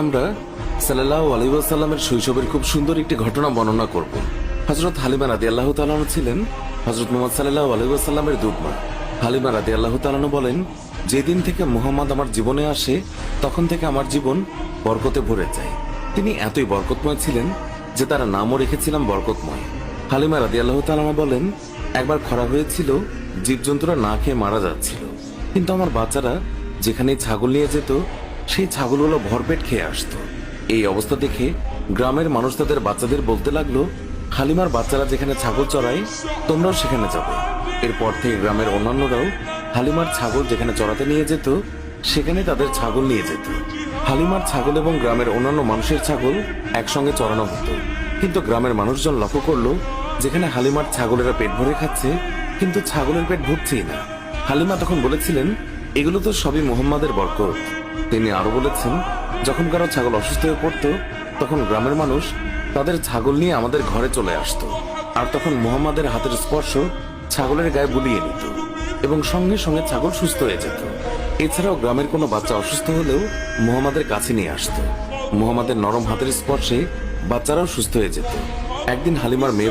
আমরা সাল্লাল্লাহু আলাইহি ওয়াসাল্লামের শৈশবের খুব সুন্দর একটি ঘটনা বর্ণনা করব। হযরত হালিমা রাদিয়াল্লাহু তাআলা ছিলেন হযরত মুহাম্মদ সাল্লাল্লাহু আলাইহি ওয়াসাল্লামের দুধমা। হালিমা রাদিয়াল্লাহু তাআলা বলেন, যেদিন থেকে মুহাম্মদ আমার জীবনে আসে তখন থেকে আমার জীবন বরকতে ভরে যায়। তিনি এতই বরকতময় ছিলেন যে তার নামও রেখেছিলাম বরকতময়। হালিমা রাদিয়াল্লাহু তাআলা বলেন, একবার খরা হয়েছিল, জীবজন্তুরা না খেয়ে মারা যাচ্ছিল, কিন্তু আমার বাচ্চারা যেখানে ছাগল নিয়ে যেত সেই ছাগলগুলো ভরপেট খেয়ে আসতো। এই অবস্থা দেখে গ্রামের মানুষ তাদের বাচ্চাদের বলতে লাগলো, হালিমার বাচ্চারা যেখানে ছাগল চড়ায় তোমরাও সেখানে যাবে। এরপর থেকে গ্রামের অন্যান্যরাও হালিমার ছাগল যেখানে চড়াতে নিয়ে যেত সেখানে তাদের ছাগল নিয়ে যেত। হালিমার ছাগল এবং গ্রামের অন্যান্য মানুষের ছাগল একসঙ্গে চড়ানো হতো। কিন্তু গ্রামের মানুষজন লক্ষ্য করলো, যেখানে হালিমার ছাগলেরা পেট ভরে খাচ্ছে কিন্তু ছাগলের পেট ভরছেই না। হালিমা তখন বলেছিলেন, এগুলো তো সবই মুহাম্মাদের বরকত। তিনি আরো বলেছেন, যখন কারো ছাগল অসুস্থ হয়ে পড়তো তখন গ্রামের মানুষ তাদের ছাগল নিয়ে আমাদের ঘরে চলে আসতো, আর তখন মুহাম্মাদের হাতের স্পর্শ ছাগলের গায়ে বুলিয়ে নিত এবং সঙ্গে সঙ্গে ছাগল সুস্থ হয়ে যেত। এছাড়াও গ্রামের কোনো বাচ্চা অসুস্থ হলেও মুহাম্মাদের কাছে নিয়ে আসতো। মুহাম্মাদের নরম হাতের স্পর্শে বাচ্চারাও সুস্থ হয়ে যেত। একদিন হালিমার মেয়ে